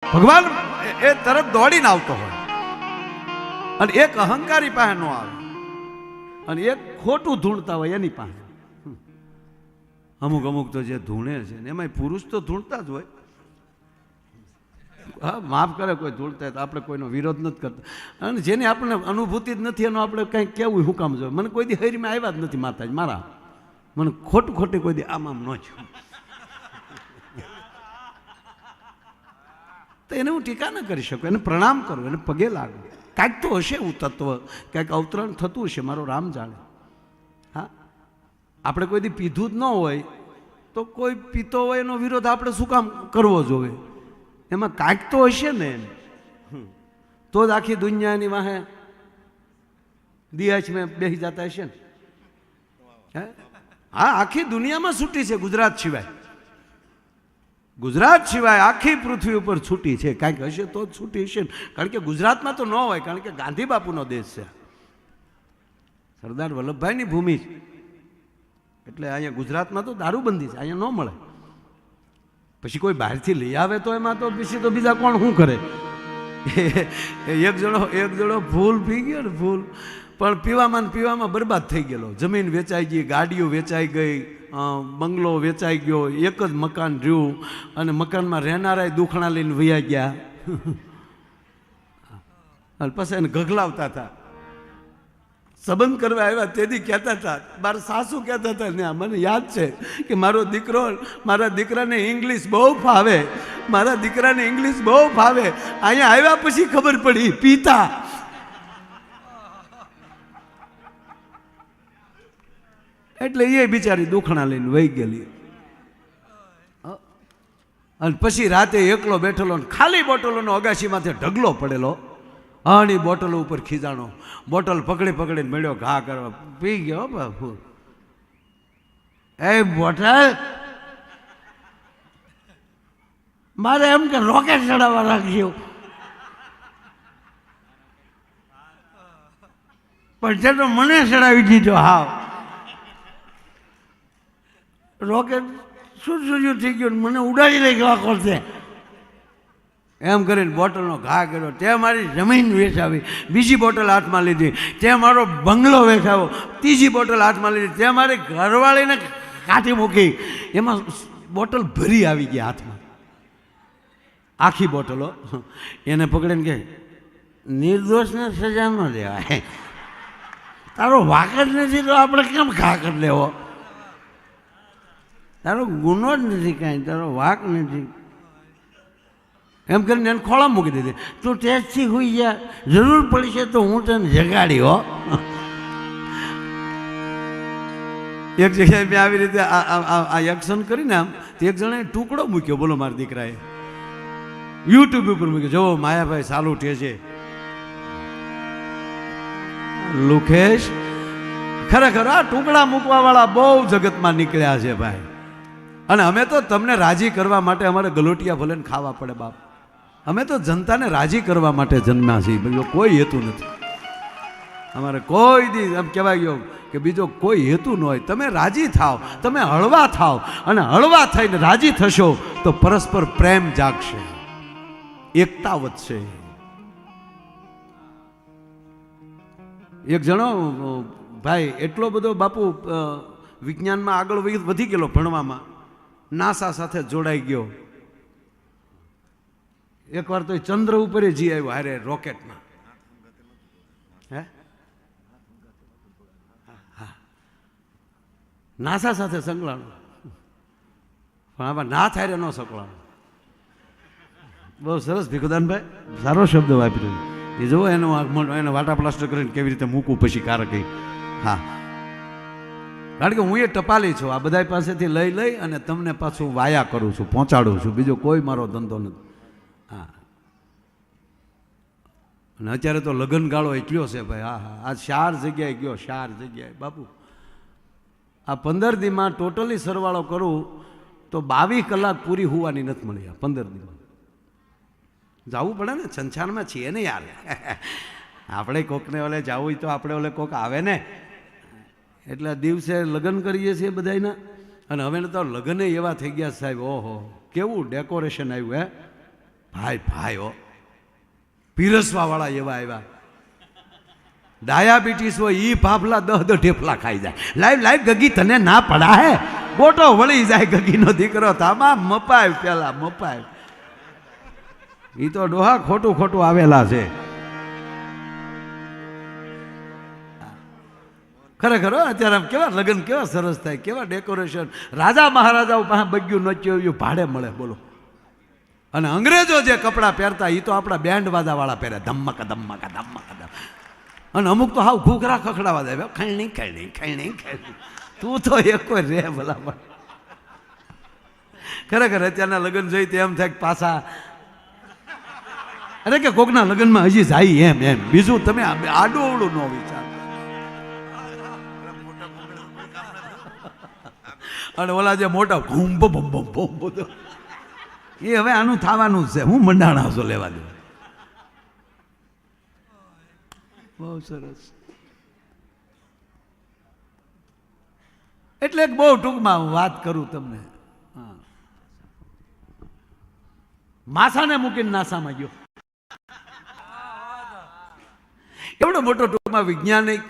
ભગવાન એ તરત દોડીને આવતો હોય અને એક અહંકારી પાસે ન આવે અને એક ખોટું ધૂણતા હોય એની પાસે. અમુક અમુક તો જે ધૂણે છે ને એમાં પુરુષ તો ધૂણતા જ હોય. હા, માફ કરે કોઈ ધૂળતા હોય તો આપણે કોઈનો વિરોધ નથી કરતા. અને જેની આપણને અનુભૂતિ જ નથી એનો આપણે કંઈક કેવું શું કામ જોઈએ. મને કોઈ દી હરીમાં આવ્યા જ નથી માતાજી મારા. મને ખોટું ખોટી કોઈ દી આમ ન છું તો એને હું ટીકા ન કરી શકું. એને પ્રણામ કરું, એને પગે લાગું. કાંઈક તો હશે એવું તત્વ, કાંઈક અવતરણ થતું હશે, મારો રામ જાણે. હા, આપણે કોઈ દી પીધું જ ન હોય તો કોઈ પીતો હોય એનો વિરોધ આપણે શું કામ કરવો જોઈએ. એમાં કાંઈક તો હશે ને તો જ આખી દુનિયાની વાહે દિયાચ મેં બેસી જતા હશે ને. હા, આખી દુનિયામાં છૂટી છે ગુજરાત સિવાય. ગુજરાત સિવાય આખી પૃથ્વી ઉપર છૂટી છે. કાંઈક હશે તો જ છૂટી હશે ને. કારણ કે ગુજરાતમાં તો ન હોય, કારણ કે ગાંધી બાપુનો દેશ છે, સરદાર વલ્લભભાઈની ભૂમિ છે. એટલે અહીંયા ગુજરાતમાં તો દારૂબંધી છે, અહીંયા ન મળે. પછી કોઈ બહારથી લઈ આવે તો એમાં તો પછી તો બીજા કોણ શું કરે. એક જણો ફૂલ પી ગયો ને ફૂલ, પણ પીવામાં ને પીવામાં બરબાદ થઈ ગયેલો. જમીન વેચાઈ ગઈ, ગાડીઓ વેચાઈ ગઈ, બંગલો વેચાઈ ગયો, એક જ મકાન રહ્યું અને મકાનમાં રહેનારાય દુખણા લઈને વયા ગયા. અને પછી એને ગગલાવતા હતા. સંબંધ કરવા આવ્યા તેથી કહેતા હતા, મારા સાસુ કહેતા હતા ને મને યાદ છે કે મારા દીકરાને ઇંગ્લિશ બહુ ફાવે, મારા દીકરાને ઇંગ્લિશ બહુ ફાવે. અહીંયા આવ્યા પછી ખબર પડી પીતા. એટલે એ બિચારી દુખણા લઈને વહી ગયેલી. અને પછી રાતે એકલો બેઠેલો ખાલી બોટલોનો અગાશીમાંથી ઢગલો પડેલો. આની બોટલ ઉપર ખીજાણો, બોટલ પકડી પકડીને મળ્યો ઘા કરવા, પી ગયો બાપુ. એ બોટલ મારે એમ કે રોકેટ ચડાવવા રાખજો, પણ તે તો મને ચડાવી દીધો. હાવ રોકેટ શું થઈ ગયું, મને ઉડાડી લઈ ગયો કરશે. એમ કરીને બોટલનો ઘા કર્યો. તે મારી જમીન વેચાવી, બીજી બોટલ હાથમાં લીધી. તે મારો બંગલો વેચાવો, ત્રીજી બોટલ હાથમાં લીધી. તે મારી ઘરવાળીને કાઢી મૂકી. એમાં બોટલ ભરી આવી ગયા હાથમાં, આખી બોટલો. એને પકડીને કહે, નિર્દોષને સજા ન દેવાય, તારો વાક જ નથી તો આપણે કેમ ઘા કરી લેવો. તારો ગુનો જ નથી કાંઈ, તારો વાક નથી. એમ કરીને એને ખોળા મૂકી દીધી. તું ટેસ્ટથી હોઈ જા, જરૂર પડશે તો હું તને જગાડી હો. એક જગ્યાએ મેં આવી રીતે આ એક્શન કરીને આમ એક જણાએ ટુકડો મૂક્યો, બોલો મારા દીકરાએ યુટ્યુબ ઉપર મૂક્યો. જો માયાભાઈ સાલું ઠે છે. લુખેશ, ખરેખર આ ટુકડા મૂકવા વાળા બહુ જગતમાં નીકળ્યા છે ભાઈ. અને અમે તો તમને રાજી કરવા માટે અમારે ગલોટિયા ભલે ને ખાવા પડે બાપ. અમે તો જનતાને રાજી કરવા માટે જન્મ્યા છીએ, બીજો કોઈ હેતુ નથી અમારે. કોઈ દી એમ કહેવાય ગયો કે બીજો કોઈ હેતુ ન હોય. તમે રાજી થાવ, તમે હળવા થાવ, અને હળવા થઈને રાજી થશો તો પરસ્પર પ્રેમ જાગશે, એકતા વધશે. એક જણો ભાઈ એટલો બધો બાપુ વિજ્ઞાનમાં આગળ વધી ગયેલો, ભણવામાં નાસા સાથે જોડાઈ ગયો. એકવાર તો ચંદ્ર ઉપર જી આવ્યો હારે રોકેટમાં. હે હા, નાસા સાથે સંકળાણો, પણ આમાં ના થાય ન સંકળાણો. બહુ સરસ ભીખુદાનભાઈ, સારો શબ્દ વાપર્યો. એ જુઓ એને વાટા પ્લાસ્ટર કરીને કેવી રીતે મૂકવું પછી કારક. હા, કારણ કે હું એ ટપાલી છું, આ બધા પાસેથી લઈ અને તમને પાછું વાયા કરું છું, પહોંચાડું છું. બીજો કોઈ મારો ધંધો નથી. હા, અને અત્યારે તો લગ્ન ગાળો એટલો છે ભાઈ. હા હા, આ 4 જગ્યાએ ગયો, 4 જગ્યાએ બાપુ. આ 15 દીમાં ટોટલી સરવાળો કરું તો 22 કલાક પૂરી હોવાની નથી મળી. આ 15 દીમાં જવું પડે ને, સંસારમાં છીએ ને યાર. આપણે કોકને ઓલે જવું હોય તો આપણે ઓલે કોક આવે ને. એટલે દિવસે લગ્ન કરીએ છીએ બધાના. અને હવે તો લગ્ન એવા થઈ ગયા સાહેબ, ઓહો કેવું ડેકોરેશન આવ્યું. હે ભાઈ ભાઈ હો, પીરસવા વાળા એવા આવ્યા. ડાયાબિટીસ હોય ઈ ભાફલા 10 ઢેફલા ખાઈ જાય. લાઈવ લાઈવ ગગી તને ના પડા હે, ગોટો વળી જાય ગગીનો દીકરો. તામા મપાય પેલા મપાય. ઈ તો ડોહા ખોટું ખોટું આવેલા છે ખરેખર. અત્યારે કેવા લગ્ન કેવા સરસ થાય, કેવા ડેકોરેશન. રાજા મહારાજાઓ પાસે બગ્યું નચ્યું ભાડે મળે બોલો. અને અંગ્રેજો જે કપડાં પહેરતા એ તો આપણા બેન્ડ વાળા પહેરે, ધમક ધમક ધમક. અને અમુક તો હાવ ઘૂઘરા ખખડાવા જાય, ખૈણી ખૈણી ખૈણી ખૈણી. તું તો એક કોઈ રે ભલા. ખરેખર અત્યારના લગ્ન જોઈ તો એમ થાય પાછા અરે કે કોકના લગ્નમાં હજી જાય એમ એમ. બીજું તમે આડું અવડું ન વિચાર. અને ઓલા જે મોટા ભૂંબ ભૂંબ ભૂંબ એ હવે આનું થવાનું છે. હું મંડાણા છો લેવા દે. બહુ સરસ. એટલે બહુ ટૂંકમાં વાત કરું તમને. માસાને મૂકીને નાસામાં ગયો. એવડો મોટો ટૂંકમાં વૈજ્ઞાનિક,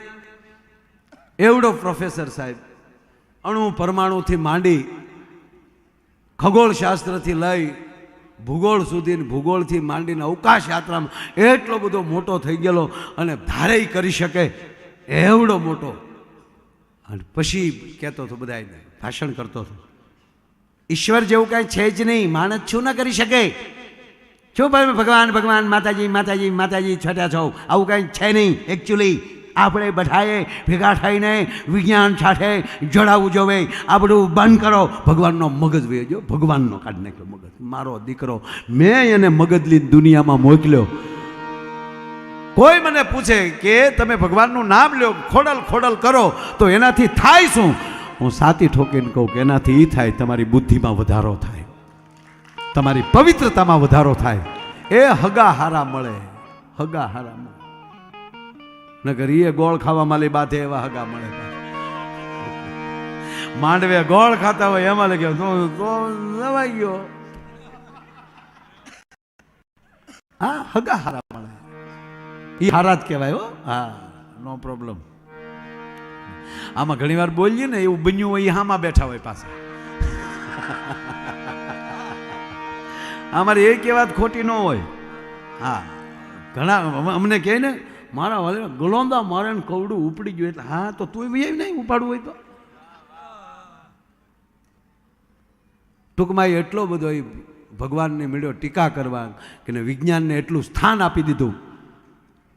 એવડો પ્રોફેસર સાહેબ, અણુ પરમાણુથી માંડી ખગોળ શાસ્ત્રથી લઈ ભૂગોળ સુધી, ભૂગોળથી માંડીને અવકાશ યાત્રામાં એટલો બધો મોટો થઈ ગયેલો અને ધારેય કરી શકે એવડો મોટો. અને પછી કહેતો હતો બધાને, ભાષણ કરતો હતો, ઈશ્વર જેવું કાંઈ છે જ નહીં, માણસ શું ન કરી શકે. શું ભગવાન ભગવાન માતાજી માતાજી માતાજી છટ્યા છો, આવું કાંઈ છે નહીં. એકચ્યુઅલી આપણે બધાએ ભેગા થઈને વિજ્ઞાન સાથે જોડાવું જોવે. આ બધું બંધ કરો. ભગવાનનો મગજ વેજો, ભગવાનનો કાઢી નાખ્યો મગજ. મારો દીકરો, મેં એને મગજ લઈને દુનિયામાં મોકલ્યો. કોઈ મને પૂછે કે તમે ભગવાનનું નામ લ્યો, ખોડલ ખોડલ કરો તો એનાથી થાય શું? હું સાતી ઠોકીને કહું કે એનાથી એ થાય તમારી બુદ્ધિમાં વધારો થાય, તમારી પવિત્રતામાં વધારો થાય. એ હગા હારા મળે, હગા હારા મળે. નગર એ ગોળ ખાવા માલી બાથે એવા હગા મળે. માંડવે ગોળ ખાતા હોય એમાં લગ્યો તો નવાઈ ગયો. હા, હગા હારા મળે. એ હારા જ કહેવાય હો. હા, નો પ્રોબ્લેમ. આમાં ઘણી વાર બોલીએ ને એવું બન્યું હોય, હામાં બેઠા હોય પાછા. અમારી એક વાત ખોટી ન હોય. હા, ઘણા અમને કહે ને મારા વાલે ગલોંદા મારે ને કવડું ઉપડી ગયું. એટલે હા, તો તું એવી નહીં ઉપાડવું હોય તો. ટૂંકમાં એટલો બધો ભગવાનને મળ્યો ટીકા કરવા કે વિજ્ઞાનને એટલું સ્થાન આપી દીધું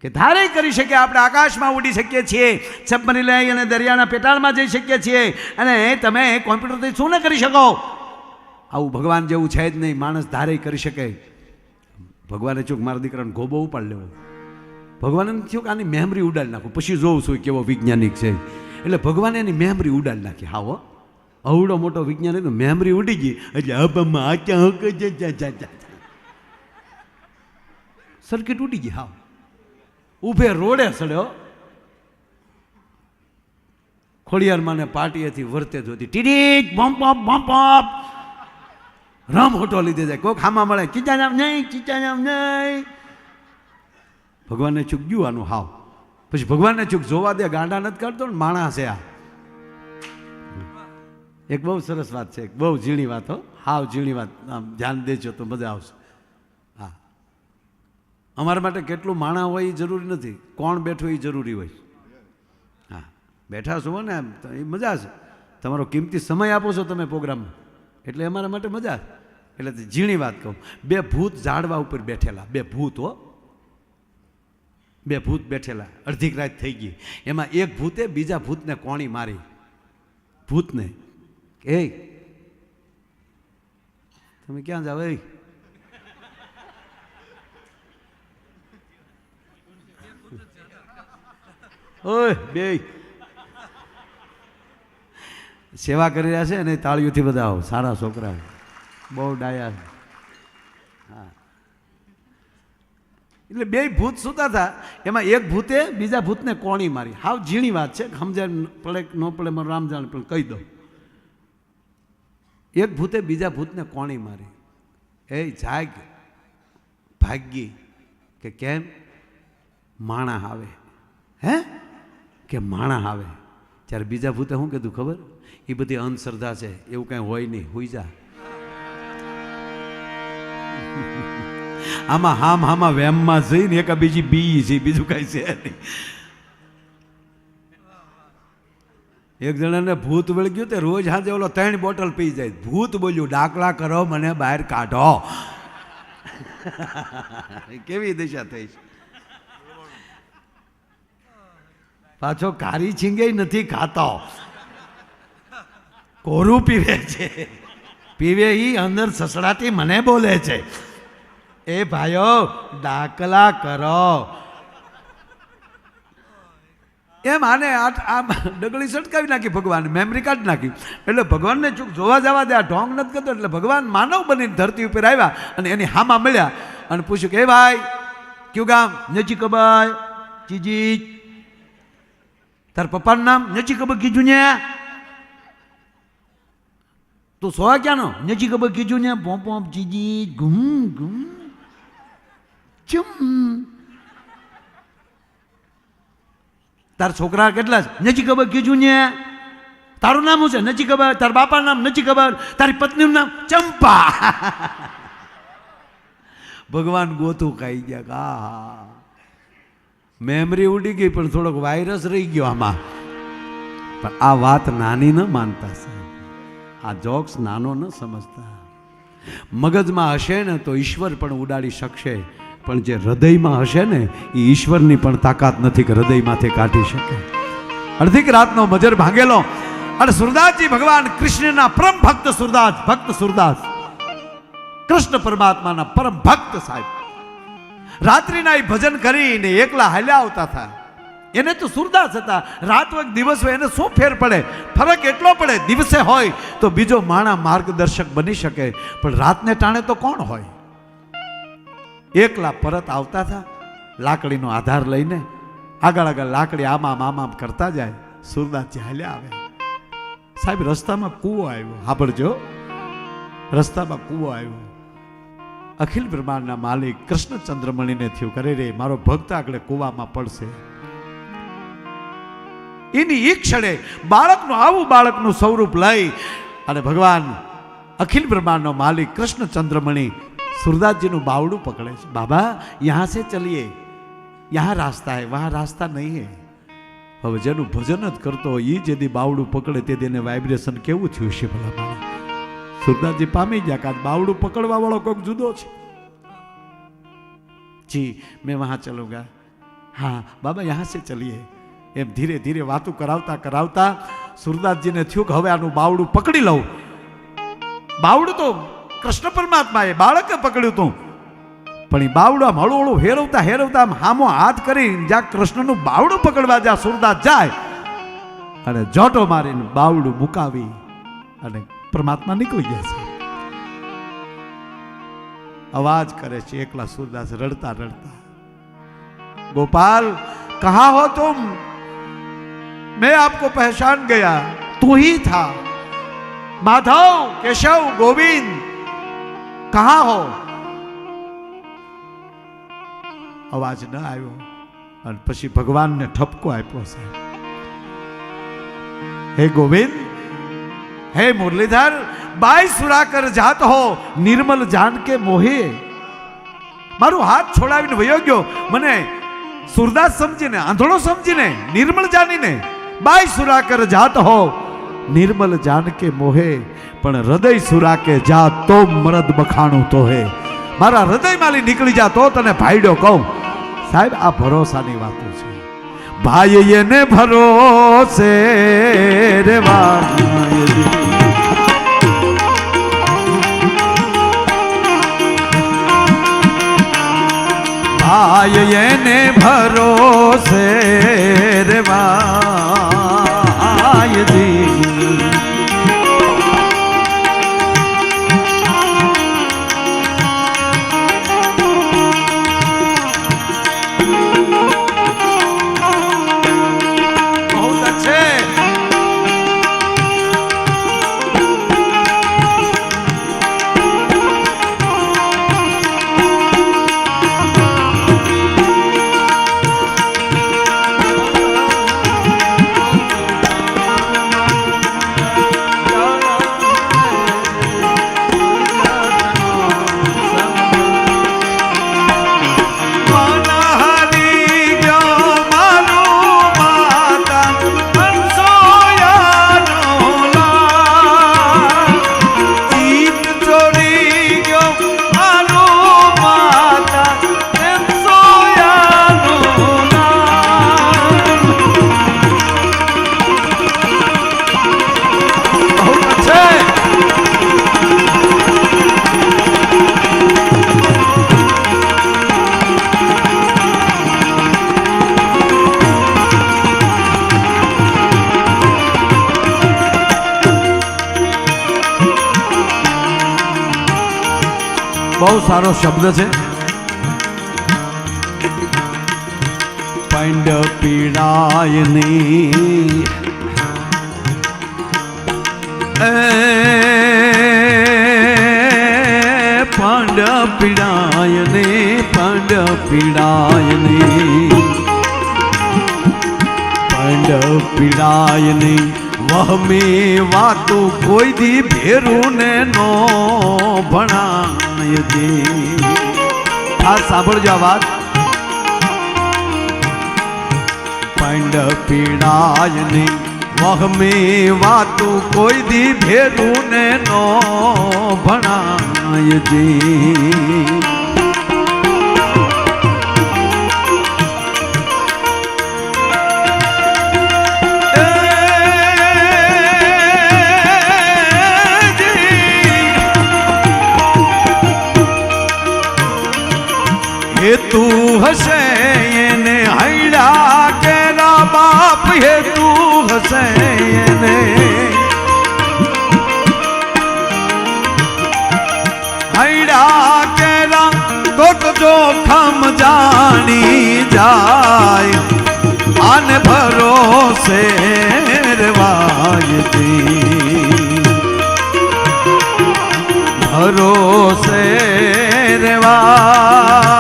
કે ધારે કરી શકે આપણે આકાશમાં ઉડી શકીએ છીએ, સબમરીન લઈ અને દરિયાના પેટાળમાં જઈ શકીએ છીએ. અને તમે કોમ્પ્યુટરથી શું ન કરી શકો? આવું ભગવાન જેવું છે જ નહીં. માણસ ધારે કરી શકે. ભગવાને ચૂક મારા દીકરાને ગોબો ઉપાડ લેવો. ભગવાને થયું કે આની મેમરી ઉડાડી નાખું, પછી જોઉં છું કેવો વૈજ્ઞાનિક છે. એટલે ભગવાને એની મેમરી ઉડાડી નાખી. હાવો અવડો મોટો વૈજ્ઞાનિક મેમરી ઉડી ગઈ. એટલે હબમાં આ ક્યાં સર્કિટ ઉડી ગઈ. હાવ ઊભે રોડે સડ્યો. ખોડિયારમાંને પાટીએથી વર્તે જોતી ટીડીક બમ્પ બમ્પ રમ હોટો લીધે જાય. કોઈક હામાં મળે ચીચા નામ નહીં, ચીચા નામ નહીં. ભગવાનને ચૂક ગયું આનું હાવ. પછી ભગવાનને ચૂક જોવા દે, ગાંડા નથી કાઢતો ને માણસ છે આ. એક બહુ સરસ વાત છે, બહુ ઝીણી વાત હો, હાવ ઝીણી વાત. આમ ધ્યાન દેજો તો મજા આવશે. હા, અમારા માટે કેટલું માણા હોય એ જરૂરી નથી, કોણ બેઠું એ જરૂરી હોય. હા, બેઠા છો ને એ મજા છે. તમારો કિંમતી સમય આપો છો તમે પ્રોગ્રામમાં, એટલે અમારા માટે મજા. એટલે ઝીણી વાત કહું. 2 ભૂત ઝાડવા ઉપર બેઠેલા, 2 ભૂત હો, 2 ભૂત બેઠેલા. અડધીક રાત થઈ ગઈ. એમાં એક ભૂતે બીજા ભૂતને કોણી મારી. ભૂતને એ તમે ક્યાં જાવ? ઓય બે સેવા કરી રહ્યા છે અને તાળીઓથી બધા આવો. સારા છોકરા, બહુ ડાયા. હા, એટલે 2 ભૂત સૂતા હતા. એમાં એક ભૂતે બીજા ભૂતને કોણી મારી. હાવ ઝીણી વાત છે, સમજે પડે ન પડે મને રામ જાણે, પણ કહી દઉં. એક ભૂતે બીજા ભૂતને કોણી મારી. એ જાગ, ભાગી કે કેમ માણા આવે, હે કે માણા આવે. ત્યારે બીજા ભૂતે શું કીધું ખબર? એ બધી અંધશ્રદ્ધા છે, એવું કાંઈ હોય નહીં, હુઈ જા. આમાં હામાં વેમમાં જઈને એક બીજી બી છે, બીજું કાંઈ છે નહીં. એક જણાને ભૂત વળગ્યું તે રોજ હાજે ઓલો 3 બોટલ પી જાય. ભૂત બોલ્યું ડાકલા કરો મને બહાર કાઢો. કેવી દિશા થઈ છે. પાછો કારી છીંગે નથી ખાતો, કોરું પીવે છે. પીવે ઈ અંદર સસડાથી મને બોલે છે, એ ભાઈઓ ડાકલા કરો. એમ આને આ ડગલી સટકાવી નાખી ભગવાન, મેમરી કાર્ડ નાખી. એટલે ભગવાનને ચૂક જોવા જવા દે, આ ઢોંગ નથી કરતો. એટલે ભગવાન માનવ બનીને ધરતી ઉપર આવ્યા અને એની હામાં મળ્યા અને પૂછ્યું કે એ ભાઈ કયું ગામ? નજી કબાઈ. ચીજી તાર પપ્પાનું નામ? નજી કબર કીધું ને. તું સોવા ક્યાંનો? નજી કબર કીધું ને. પોમ પોમ ચીજી ગુમ ગુમ ચમ. તાર છોકરા કેટલા છે? નજી ખબર કીધું ને. તારું નામ શું છે? નજી ખબર. તાર બાપાનું નામ નજી ખબર. તારી પત્નીનું નામ ચંપા. ભગવાન ગોતું ખાઈ ગયા. હા મેમરી ઉડી ગઈ પણ થોડોક વાયરસ રહી ગયો આમાં. પણ આ વાત નાની ન માનતા સાહેબ, આ જોક્સ નાનો ન સમજતા. મગજમાં હશે ને તો ઈશ્વર પણ ઉડાડી શકશે, પણ જે હૃદયમાં હશે ને એ ઈશ્વરની પણ તાકાત નથી કે હૃદયમાંથી કાઢી શકે. અડધી રાતનો મજર ભાંગેલો અને સુરદાસજી ભગવાન કૃષ્ણના પરમ ભક્ત સુરદાસ, ભક્ત સુરદાસ કૃષ્ણ પરમાત્માના પરમ ભક્ત સાહેબ રાત્રિના એ ભજન કરીને એકલા હાલ્યા આવતા હતા. એને તો સુરદાસ હતા. રાત હોય દિવસ હોય એને શું ફેર પડે? ફરક એટલો પડે દિવસે હોય તો બીજો માણા માર્ગદર્શક બની શકે, પણ રાતને ટાણે તો કોણ હોય? એકલા પરત આવતા હતા લાકડીનો આધાર લઈને. આગળ આગળ લાકડી આમામ કરતા જાય. સુરદાસજી હાલ્યા આવે. સાહેબ રસ્તામાં કૂવો આવ્યો. સાંભળજો, રસ્તામાં કૂવો આવ્યો. અખિલ બ્રહ્માંડના માલિક કૃષ્ણ ચંદ્રમણીને થયું કરે રે મારો ભક્ત આગળ કૂવામાં પડશે. એની એક ક્ષણે બાળકનું આવું બાળકનું સ્વરૂપ લઈ અને ભગવાન અખિલ બ્રહ્માંડનો માલિક કૃષ્ણ ચંદ્રમણી सूरदास बावड़ू पकड़े बाबा यहाँ से चलिए, यहाँ रास्ता है वहाँ रास्ता नहीं है। હવે જેનું ભજન જ કરતો હોય એ જેથી બાવડું પકડે તે તેને વાઇબ્રેશન કેવું થયું છે ભલા મારા. સુરદાસજી પામી ગયા કે બાવડું પકડવા વાળો કોઈક જુદો છે. જી मैं वहाँ चलूंगा. हाँ बाबा यहाँ से चलिए. એમ ધીરે ધીરે વાતું કરાવતા કરાવતા સુરદાસજીને થયું કે હવે આનું બાવડું પકડી લઉં. બાવડું તો કૃષ્ણ પરમાત્માએ બાળકે પકડ્યું હતું, પણ એ બાવડું આમ હળું હળું હેરવતા હેરવતા આમ હામો હાથ કરી જ્યાં કૃષ્ણનું બાવડું પકડવા જ્યાં સુરદાસ જાય અને જોટો મારીને બાવડું મુકાવી અને પરમાત્મા નીકળી ગયા છે. અવાજ કરે છે એકલા સુરદાસ રડતા રડતા, गोपाल कहाँ हो तुम? मैं आपको पहचान गया, तू ही था. माधव, केशव, गोविंद कहाँ हो? अवाज न आयो और पछी भगवान ने ठपको आप्यो છે. हे गोविंद, हे मुरलीधर, बाई सुराकर जात हो निर्मल जान के मोहे. मारू हाथ छोड़ावीने वयो गयो. मने सूरदास समझीने आंधळो समझीने निर्मल जानीने बाई सुराकर जात हो निर्मल जान के मोहे, पण हृदय सुरा के जा तो मरद बखाणू तो है. मारा हृदय माली निकली जा तो तने भाईडो कहूं. साहेब आ भरोसानी वातो छे. भाई येने भरोसे रे भाई येने भरोसे रे भाई दी. બહુ સારો શબ્દ છે. પંડ પીડાય નહીં પંડ પીડાય નહીં પંડ પીડાય નહીં પંડ પીડાય નહીં વહમી વાતું કોઈ દી ભેરું ને નો ભણાય દે. આ સાંભળજો આ વાત. પંડ પીડાય નહીં વહમી વાતું કોઈ દી ભેરું ને નો ભણાય દે. તું હશે એને હૈડા કેરા બાપ હે તું હશે એને હૈડા કેરા તો જોખમ જાણી જાય આને ભરોસે રેવાયતી ભરોસે રેવાય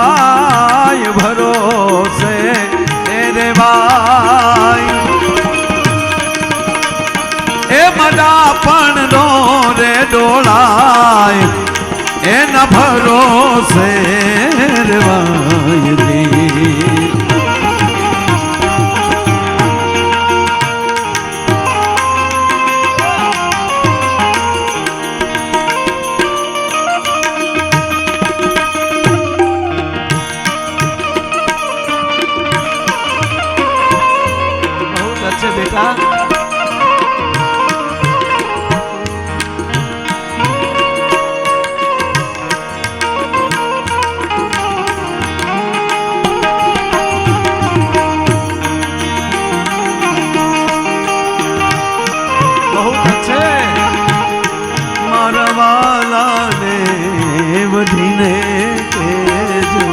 ભરોસે રેવાય એ મડા પણ નો રે ડોળાય એના ભરોસે રેવાય દી. બેટા બહુ છે મારા વાલાને વઢીને કેજો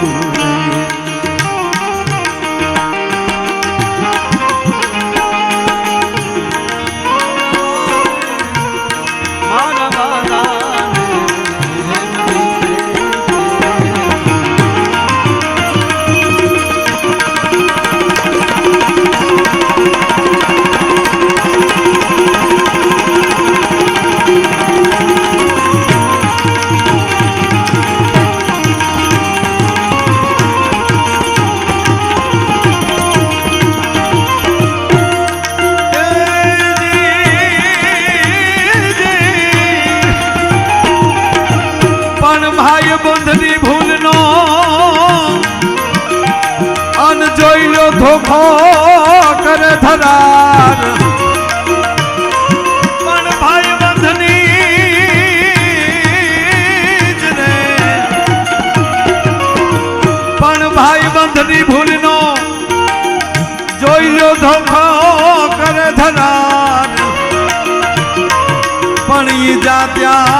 ધોખો કરે ધરાર પણ ભાઈ બંધની જ રે પણ ભાઈ બંધની ભૂલનો જોઈ લો ધોખો કરે ધરાર પણ ઈ જાત્યા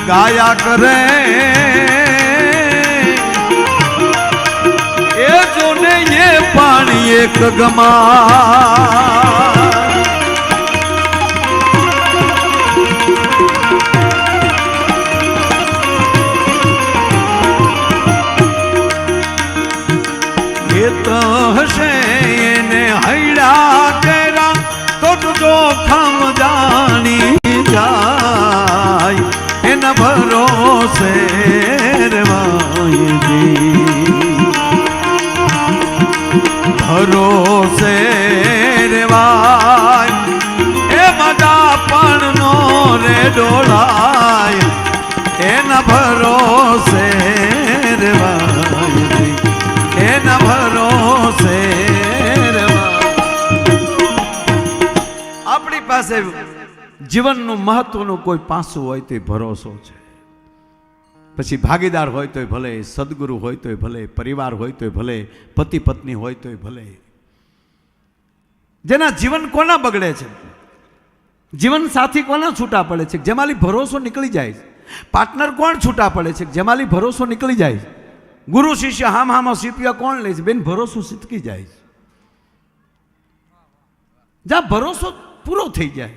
ગાયા કરે પાણી એક ગમા એ તો હશે એને હૈડા કેરા તો જોખમ જાણી જાય એના ભરોસે રેવાય ભરોસે રેવાય એ મદા પણ નો રે ડોળાય એના ભરોસે રેવાય એના ભરોસે રેવાય. આપણી પાસે જીવનનું મહત્વનું કોઈ પાસું હોય તો ભરોસો છે. પછી ભાગીદાર હોય તોય ભલે, સદગુરુ હોય તોય ભલે, પરિવાર હોય તોય ભલે, પતિ પત્ની હોય તોય ભલે. જેના જીવન કોના બગડે છે, જીવન સાથી કોના છૂટા પડે છે, જેમાંથી ભરોસો નીકળી જાય પાર્ટનર કોણ છૂટા પડે છે? જેમાલી ભરોસો નીકળી જાય છે. ગુરુ શિષ્ય હામાં સીપિયા કોણ લે છે? બેન ભરોસો સિતકી જાય છે. જ્યાં ભરોસો પૂરો થઈ જાય.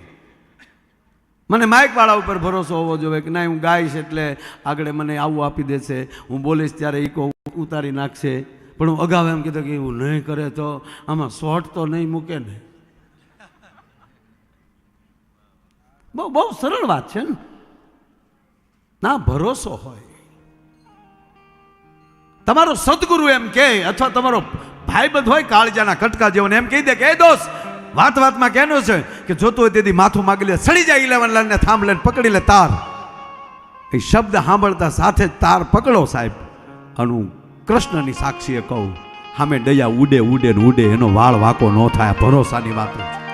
મને માઇકવાળા ઉપર ભરોસો હોવો જોઈએ કે ના હું ગાઈશ એટલે આગળ મને આવું આપી દેશે, હું બોલીશ ત્યારે ઈકો ઉતારી નાખશે. પણ હું અગાઉ એમ કીધું કે એવું નહીં કરે તો આમાં શોર્ટ તો નહીં મૂકે ને. બહુ સરળ વાત છે ને. ના ભરોસો હોય. તમારો સદગુરુ એમ કહે અથવા તમારો ભાઈબંધ હોય કાળજાના કટકા જેવો એમ કહી દે કે એ દોસ્ત વાતમાં કહેનો છે કે જોતું હોય તેથી માથું માગી લે, સડી જાય 11 લાલને થાંભ લઈને પકડી લે તાર. એ શબ્દ સાંભળતા સાથે જ તાર પકડો સાહેબ. અને હું કૃષ્ણની સાક્ષીએ કહું, સામે દયા ઉડે ઉડે ને ઉડે, એનો વાળ વાકો ન થાય. ભરોસાની વાત છે.